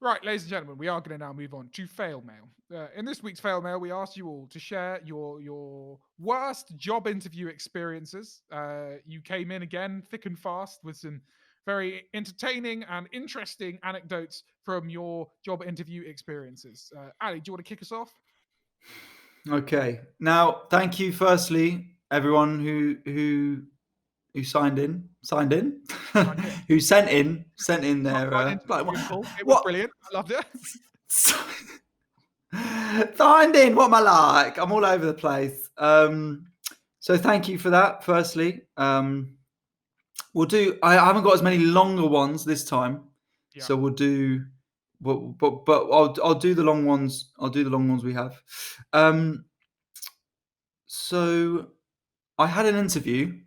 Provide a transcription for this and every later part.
Right, ladies and gentlemen, we are going to now move on to fail mail. In this week's fail mail, we asked you all to share your worst job interview experiences. You came in again thick and fast with some very entertaining and interesting anecdotes from your job interview experiences. Ali, do you want to kick us off? Okay. Now, thank you, firstly, everyone who signed in, Signed in. who sent in Not their signed into the like Zoom call. It was what brilliant. I loved it. signed in. What am I like? I'm all over the place. So thank you for that. Firstly, we'll do. I haven't got as many longer ones this time, Yeah. so we'll do. But I'll do the long ones. I'll do the long ones we have. Um, so I had an interview.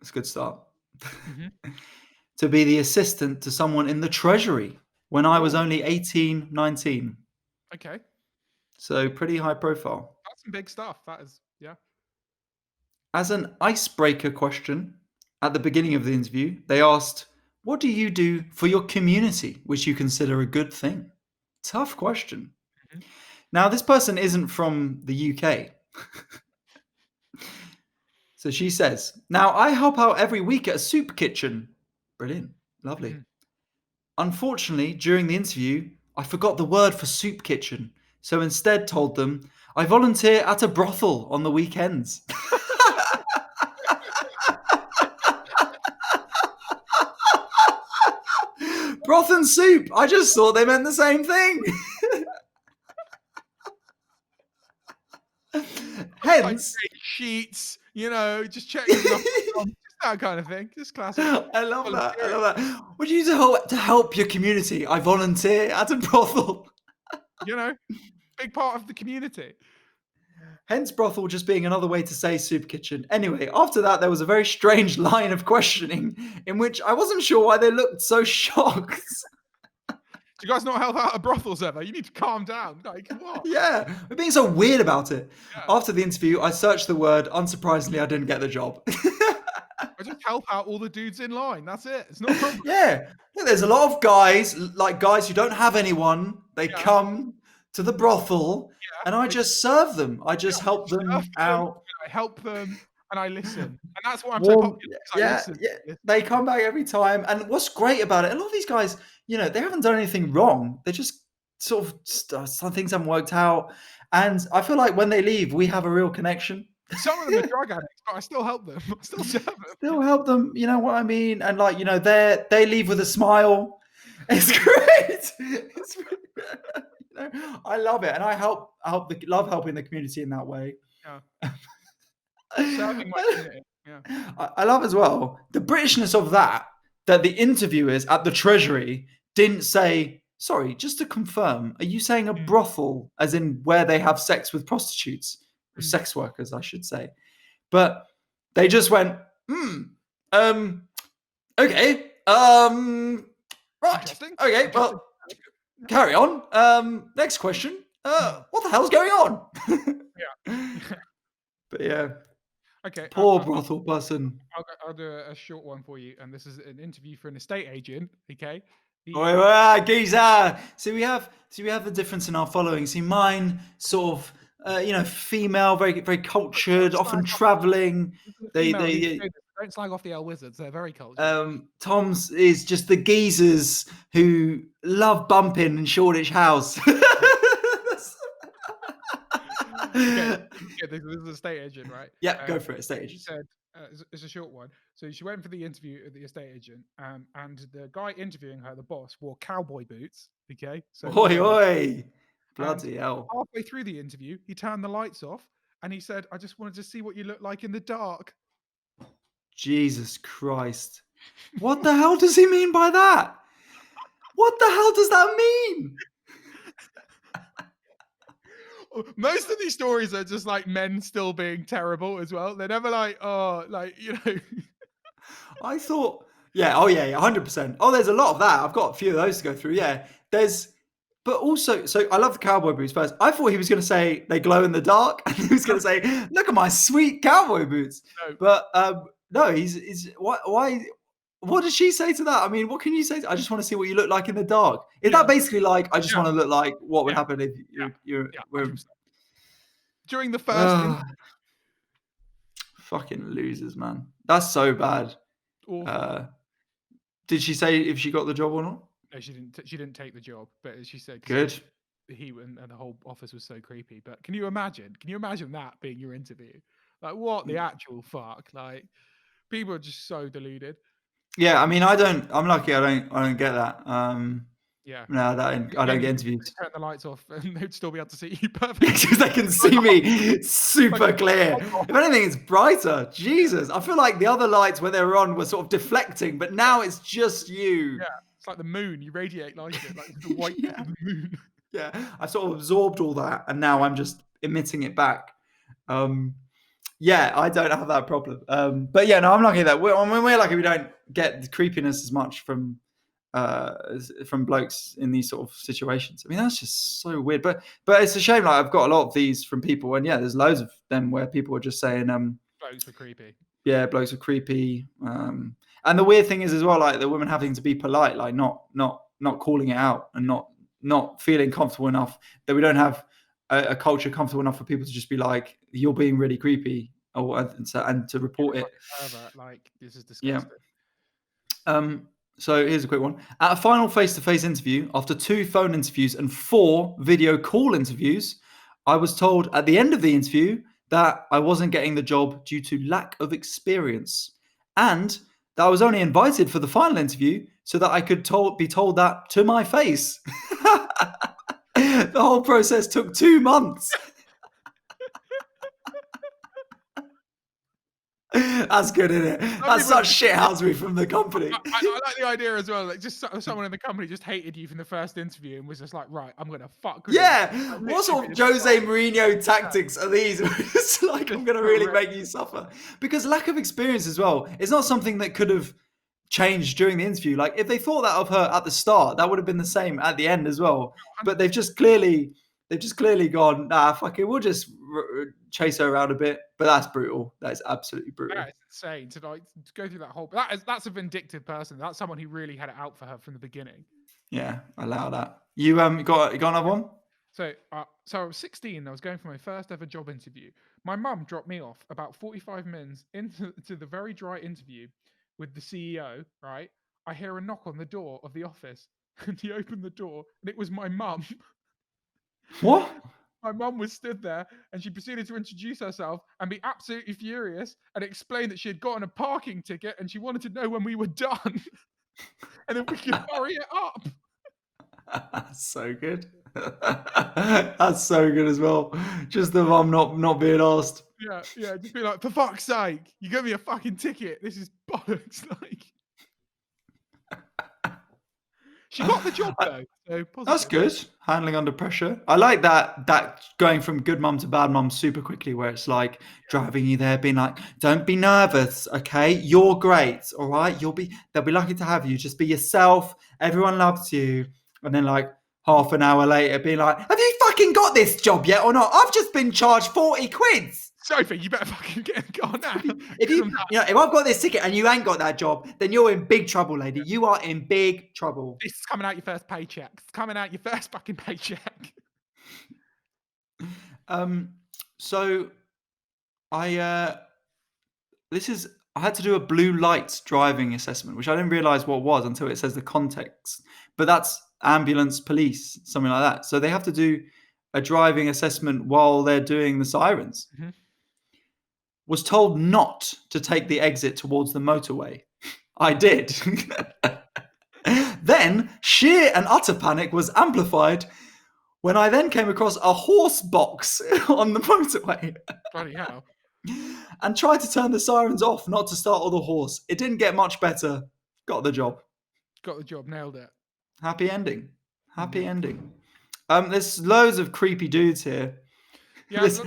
That's a good start. Hmm. To be the assistant to someone in the treasury when I was Oh, only 18, 19. okay. So pretty high profile. That's some big stuff. That is, yeah. As an icebreaker question at the beginning of the interview, they asked, "What do you do for your community, which you consider a good thing?" Tough question. Mhm. Now, this person isn't from the UK. So she says, "Now, I help out every week at a soup kitchen." Brilliant. Lovely. Mhm. Unfortunately, during the interview, I forgot the word for soup kitchen, so instead told them I volunteer at a brothel on the weekends. Broth and soup. I just thought they meant the same thing. Like Hence, great sheets, just check there's nothing wrong, just that kind of thing. Just classic I love that. I volunteering, love that. What do you do to help your community? I volunteer at a brothel. you know? Big part of the community. Hence, brothel just being another way to say soup kitchen. Anyway, after that, there was a very strange line of questioning in which I wasn't sure why they looked so shocked. Do you guys not help out at brothels ever? You need to calm down. Like, what? Yeah, we're being so weird about it. Yeah. After the interview, I searched the word. Unsurprisingly, I didn't get the job. I just help out all the dudes in line. That's it. It's no problem. Yeah, there's a lot of guys, like guys who don't have anyone. They Yeah, come to the brothel, yeah. and I They just serve them. I yeah, just I help serve them them, out. and I help them, and I listen. And that's why I'm so Warm, popular, because I yeah, listen. yeah. Listen, They listen. come back every time, and what's great about it, a lot of these guys, they haven't done anything wrong. They just sort of some things haven't worked out, and I feel like when they leave, we have a real connection. Some of them are drug addicts, but I still help them. I still serve them. Still help them, you know what I mean? And like, they leave with a smile. It's great. It's I love it, and love helping the community in that way. Yeah. Serving my I community. Yeah. I love as well the Britishness of that the interviewers at the Treasury didn't say, "Sorry, just to confirm, are you saying a Mm, brothel, as in where they have sex with prostitutes or mm. sex workers, I should say?" But they just went, um, okay, right, Interesting. okay, Interesting. well, carry on. Next question. Mm. What the hell's going on? Yeah. But yeah, Okay, poor brothel person. I'll do a short one for you, and this is an interview for an estate agent. Okay, Wait, the wait, geezer. See, we have the difference in our following. See, mine sort of, female, very, very don't cultured, often slag off the traveling. this is a They, female who's they, doing this. Don't slag off the L wizards. They're very cultured. Tom's is just the geezers who love bumping in Shoreditch House. Okay, this is a estate agent, right? Yeah, Um, go for it, she stage. said it's a short one. So she went for the interview at the estate agent, and the guy interviewing her, the boss, wore cowboy boots. Okay, so Oi, really, oi. and Bloody hell. halfway through the interview, he turned the lights off and he said, "I just wanted to see what you look like in the dark." Jesus Christ. What the hell does he mean by that? What the hell does that mean? Most of these stories are just like men still being terrible as well. They're never like, oh, like, I thought, yeah, oh yeah, 100%. Oh, there's a lot of that. I've got a few of those to go through. Yeah, but also, so I love the cowboy boots first. I thought he was going to say they glow in the dark, and he was going to say, "Look at my sweet cowboy boots." no. But no, he's why? what did she say to that? I mean, what can you say? I just want to see what you look like in the dark. Is Yeah, that basically like, I just yeah, want to look like what would yeah, happen if yeah, you're yeah, we're 100%. During the first in fucking losers, man. That's so bad. awful. Uh, did she say if she got the job or not? No, she didn't take the job, but as she said, 'cause Good. he and the whole office was so creepy. But can you imagine that being your interview? Like, what the actual fuck? Like, people are just so deluded. Yeah, I mean, I don't. I'm lucky. I don't get that. Yeah. No, I don't Maybe get you interviews. turn the lights off and they'd still be able to see you perfectly. Because they can Like see me like super clear. a If anything, it's brighter. yeah, Jesus, I feel like the other lights when they were on were sort of deflecting, but now it's just you. yeah. It's like the moon. You radiate light it, like the whiteness Yeah, of the moon. yeah. I've sort of absorbed all that, and now I'm just emitting it back. Um, yeah, I don't have that problem. But yeah, no, I'm lucky that we're lucky we don't get the creepiness as much from blokes in these sort of situations. I mean, that's just so weird. But it's a shame. Like I've got a lot of these from people, and yeah, there's loads of them where people are just saying, Blokes were creepy. yeah, blokes are creepy. And the weird thing is as well, like the women having to be polite, like not calling it out and not feeling comfortable enough that we don't have a culture comfortable enough for people to just be like, you're being really creepy, or and to You're report a it. fucking pervert. Like, this is Yeah. disgusting. So here's a quick one. At a final face-to-face interview, after 2 phone interviews and 4 video call interviews, I was told at the end of the interview that I wasn't getting the job due to lack of experience, and that I was only invited for the final interview so that I could be told that to my face. The whole process took 2 months. That's good, isn't it? Some That's people are such just shithousery from the company. I like the idea as well. Like, just someone in the company just hated you from the first interview and was just like, right, I'm gonna fuck with him. Yeah, Like, what literally sort be of the Jose start. Mourinho Yeah, tactics are these? It's like I'm just going to really horrendous. make you suffer because lack of experience as well. It's not something that could have changed during the interview. Like if they thought that of her at the start, that would have been the same at the end as well. But 100%. they've just clearly gone, nah, fuck it, we'll just chase her around a bit. But that's brutal. That is absolutely Yeah, brutal. it's insane to like to go through that whole. That's a vindictive person. That's someone who really had it out for her from the beginning. Yeah, allow that. You got another one? So I was 16. I was going for my first ever job interview. My mum dropped me off about 45 minutes into to the very dry interview with the CEO. Right, I hear a knock on the door of the office, and he opened the door, and it was my mum. What? My mum was stood there, and she proceeded to introduce herself and be absolutely furious, and explain that she had gotten a parking ticket, and she wanted to know when we were done, and if we could hurry it up. That's so good. That's so good as well. Just the mum not being asked. Yeah, yeah, just be like, for fuck's sake, you gave me a fucking ticket. This is bollocks. Like, she got the job though, so That's positive. good. Handling under pressure. I like that going from good mum to bad mum super quickly, where it's like driving you there, being like, "Don't be nervous, okay? You're great, all right. They'll be lucky to have you. Just be yourself. Everyone loves you." And then like half an hour later, being like, "Have you fucking got this job yet or not? I've just been charged 40 quid." Sophie, you better fucking get a car now. If Give you, them that. if I've got this ticket and you ain't got that job, then you're in big trouble, lady. You are in big trouble. This is coming out your first paycheck. It's coming out your first fucking paycheck. Um, so I I had to do a blue light driving assessment, which I didn't realize what it was until it says the context. But that's ambulance, police, something like that. So they have to do a driving assessment while they're doing the sirens. Mhm. Was told not to take the exit towards the motorway. I did. Then sheer and utter panic was amplified when I then came across a horse box on the motorway Bloody hell. and tried to turn the sirens off, not to startle the horse. It didn't get much better. Got the job. Got the job, nailed it. Happy ending. Happy Mhm. ending. There's loads of creepy dudes here. Yeah, This,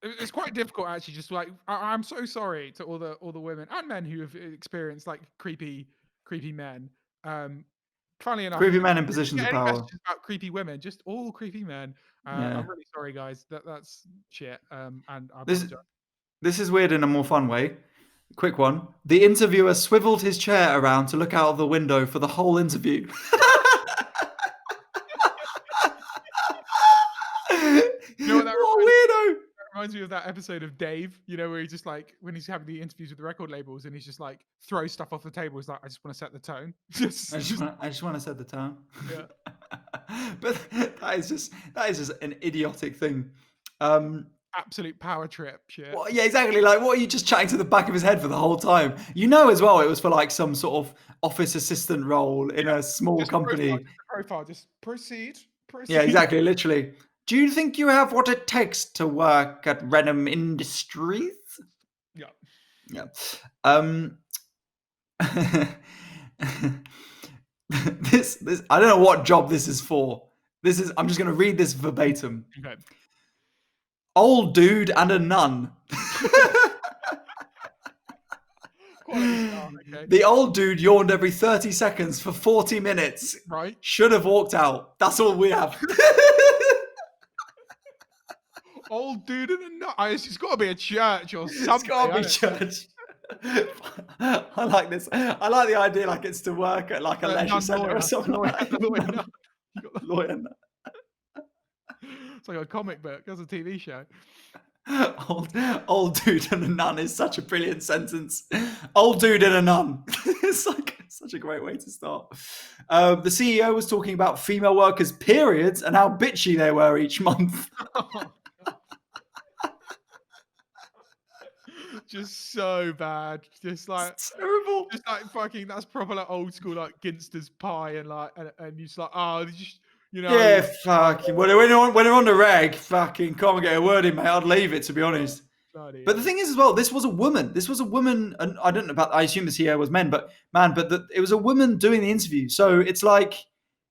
it's quite difficult actually. Just like I'm so sorry to all the women and men who have experienced like creepy men. Um, Funny enough, creepy men in if you positions get of any power. messages about creepy women, just all creepy men. Yeah. I'm really sorry, guys. That's shit. And I This apologize. this is weird in a more fun way. Quick one. The interviewer swiveled his chair around to look out of the window for the whole interview. You know what that What a weirdo. reminds me of that episode of Dave, where he's just like when he's having the interviews with the record labels and he's just like throws stuff off the table. He's like, I just want to set the tone. I just want to set the tone. Yeah. But that is just an idiotic thing. Absolute power trip shit. Well, yeah, exactly. Like, what are you just chatting to the back of his head for the whole time? You know, as well, it was for like some sort of office assistant role in a small Just company. profile, just proceed. Yeah, exactly. Literally. Do you think you have what it takes to work at Renham Industries? Yeah. Yeah. This I don't know what job this is for. I'm just going to read this verbatim. Okay. Old dude and a nun. Quality star, okay. The old dude yawned every 30 seconds for 40 minutes. Right. Should have walked out. That's all we have. Old dude in a nut. It's got to be a church or something. It's got to be church. I like this. I like the idea like it's to work at like a leisure centre or something like that. Lawyer. It's like a comic book. That's a TV show. Old dude and a nun is such a brilliant sentence. Old dude and a nun. It's like such a great way to start. The CEO was talking about female workers' periods and how bitchy they were each month. Just so bad. Just like it's terrible. Just like fucking. That's proper like old school like Ginster's pie and like and you're just like just Yeah, fucking. When they're on the reg, fucking can't get a word in, mate. I'd leave it, to be honest. But the thing is, as well, this was a woman. And I don't know about. I assume the CEO was men, but it was a woman doing the interview. So it's like,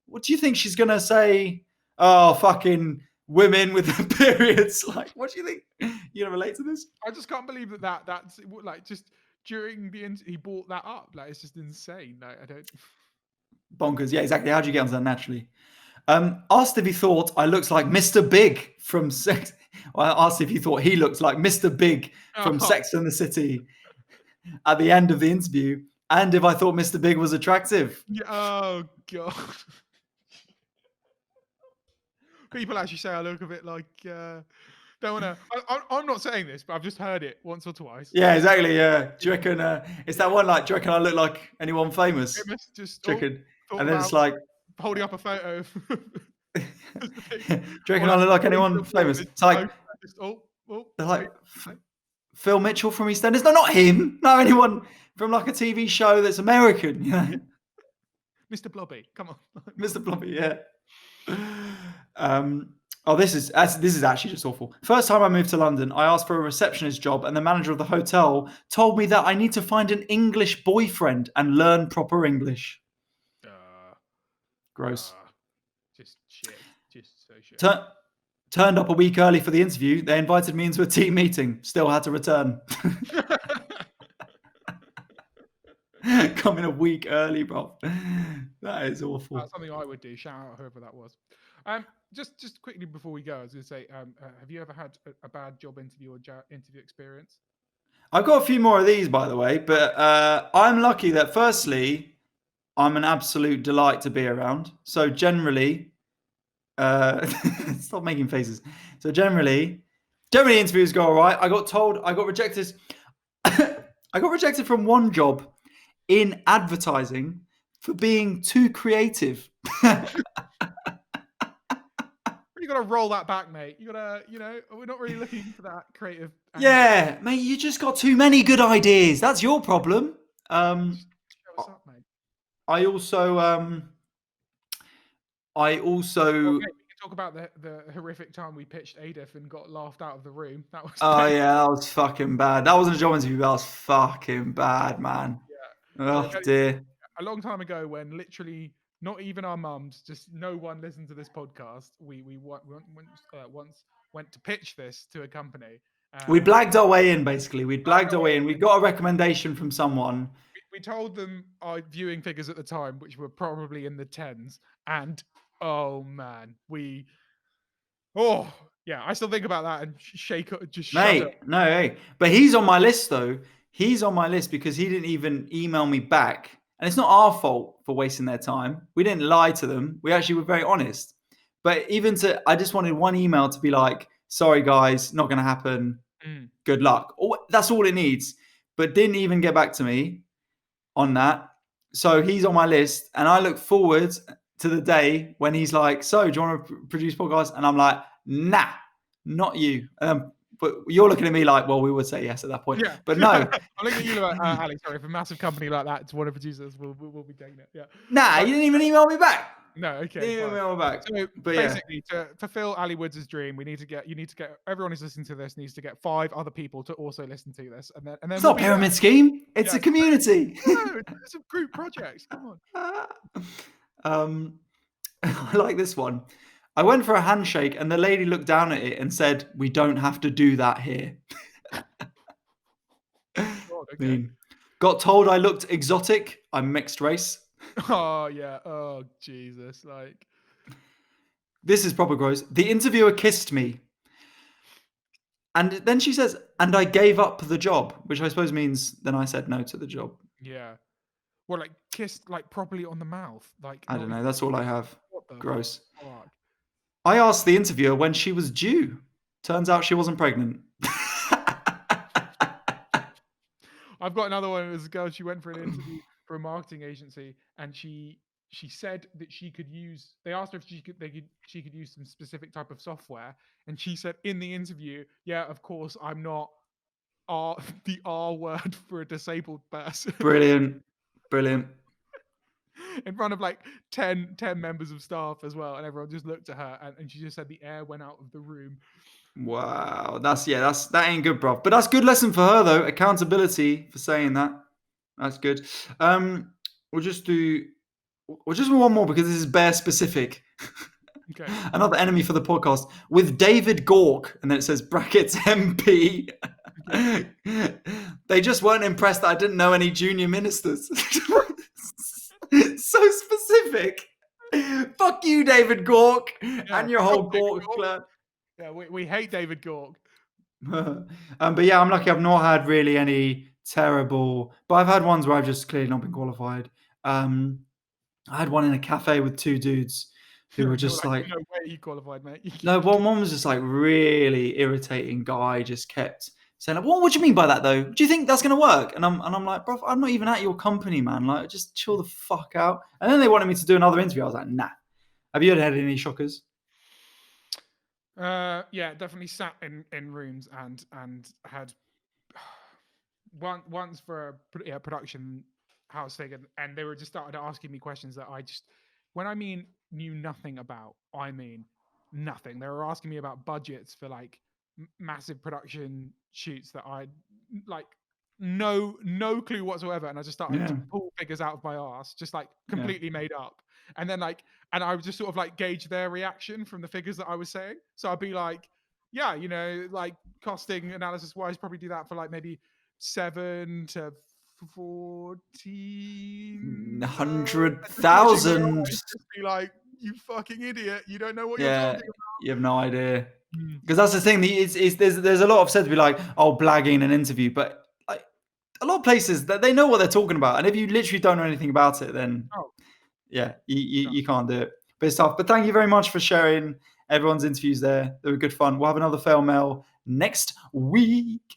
what do you think she's gonna say? Oh, fucking women with the periods. Like, what do you think? You gonna relate to this? I just can't believe that's like just during the he brought that up. Like, it's just insane. Like, I don't. Bonkers. Yeah, exactly. How do you get onto that naturally? Asked if he thought I looked like Mr. Big from Sex. Well, I asked if he thought he looked like Mr. Big from Sex and the City at the end of the interview, and if I thought Mr. Big was attractive. Yeah, oh god. People actually say I look a bit like. Don't want to. I'm not saying this, but I've just heard it once or twice. Yeah, exactly. Yeah. Do you reckon it's that one? Like, do you reckon I look like anyone famous? Just do you reckon? And then it's like holding up a photo. Do you reckon I look like anyone famous? It's like they're like Phil Mitchell from EastEnders. No, not him. No, anyone from like a TV show that's American. You know, Mr. Blobby. Come on, Mr. Blobby. Yeah. This is actually just awful. First time I moved to London, I asked for a receptionist job, and the manager of the hotel told me that I need to find an English boyfriend and learn proper English. Gross. Just shit. Just so shit. Turned up a week early for the interview. They invited me into a team meeting. Still had to return. Coming a week early, bro. That is awful. That's something I would do. Shout out whoever that was. Just quickly before we go, I was going to say, have you ever had a bad job interview or interview experience? I've got a few more of these, by the way, but I'm lucky that firstly, I'm an absolute delight to be around. So generally, stop making faces. So generally interviews go all right. I got rejected. I got rejected from one job in advertising for being too creative. You got to roll that back, mate. You got to, we're not really looking for that creative. Yeah, mate, you just got too many good ideas. That's your problem. Show us up, mate. I also. Okay, we can talk about the horrific time we pitched Adif and got laughed out of the room. That was. Yeah, that was fucking bad. That wasn't a job interview. That was fucking bad, man. Yeah. Oh dear. A long time ago, when literally not even our mums, just no one listened to this podcast. We once went to pitch this to a company. We blagged our way in, basically. We blagged our way in. We got a recommendation from someone. We told them our viewing figures at the time, which were probably in the tens, and oh man, I still think about that and shake, just mate. shudder. No, hey, but he's on my list though. He's on my list because he didn't even email me back. And it's not our fault for wasting their time. We didn't lie to them. We actually were very honest. But I just wanted one email to be like, sorry guys, not going to happen. Mm. Good luck. That's all it needs. But didn't even get back to me on that. So he's on my list. And I look forward to the day when he's like, so do you want to produce podcasts? And I'm like, nah, not you. But you're looking at me like, well, we would say yes at that point. Yeah. But no. I'm looking at you like, Alex, sorry, if a massive company like that to want to produce us, we'll be taking it. Yeah. Nah, But you didn't even email me back. no, okay, Didn't fine. email me back. So But yeah, basically, to fulfill Ali Woods' dream, you need to get everyone who's listening to this needs to get 5 other people to also listen to this, and then it's we'll not a be there. pyramid scheme. It's Yeah, a community. no, it's a group project. Come on. I like this one. I went for a handshake and the lady looked down at it and said, "We don't have to do that here." God, okay. mean, got told I looked exotic. I'm mixed race. Oh yeah. Oh Jesus. Like. This is proper gross. The interviewer kissed me. And then she says, and I gave up the job, which I suppose means then I said no to the job. Yeah. Well, like kissed like properly on the mouth. Like I not don't even- know. That's all I have. What the Gross. fuck? I asked the interviewer when she was due. Turns out she wasn't pregnant. I've got another one. There's a girl. She went for an interview for a marketing agency, and she said that she could use. They asked her if she could use some specific type of software, and she said in the interview, "Yeah, of course, I'm not the R word for a disabled person." Brilliant. Brilliant. In front of like 10 members of staff as well, and everyone just looked at her, and she just said the air went out of the room. Wow. That ain't good, bro. But that's good lesson for her though. Accountability for saying that. That's good. We'll just do one more because this is bear specific. Okay. Another enemy for the podcast with David Gork, and then it says brackets MP. They just weren't impressed that I didn't know any junior ministers. So specific. Fuck you, David Gork, and your whole Gork clan. Yeah, we hate David Gork. But yeah, I'm lucky I've not had really any terrible, but I've had ones where I've just clearly not been qualified. I had one in a cafe with 2 dudes who were just like, no way you qualified, mate. no, one was just like really irritating guy, just kept saying, like, what do you mean by that though? Do you think that's gonna work? And I'm like, bro, I'm not even at your company, man. Like, just chill the fuck out. And then they wanted me to do another interview. I was like, nah. Have you had any shockers? Yeah, definitely sat in rooms and had once for a production house thing, and they were just started asking me questions that I just, when I mean knew nothing about, I mean nothing. They were asking me about budgets for like massive production shoots that I like no clue whatsoever, and I just started to pull figures out of my ass, just like completely made up. And then and I would just sort of like gauge their reaction from the figures that I was saying. So I'd be like, yeah, like costing analysis wise, probably do that for like maybe 7 to 14 100,000. Just be like, you fucking idiot, you don't know what you're talking about. You have no idea. Because that's the thing. There's a lot of said to be like, oh, blagging an interview, but like a lot of places that they know what they're talking about, and if you literally don't know anything about it, then you can't do it. But it's tough. But thank you very much for sharing everyone's interviews there. They were good fun. We'll have another fail mail next week.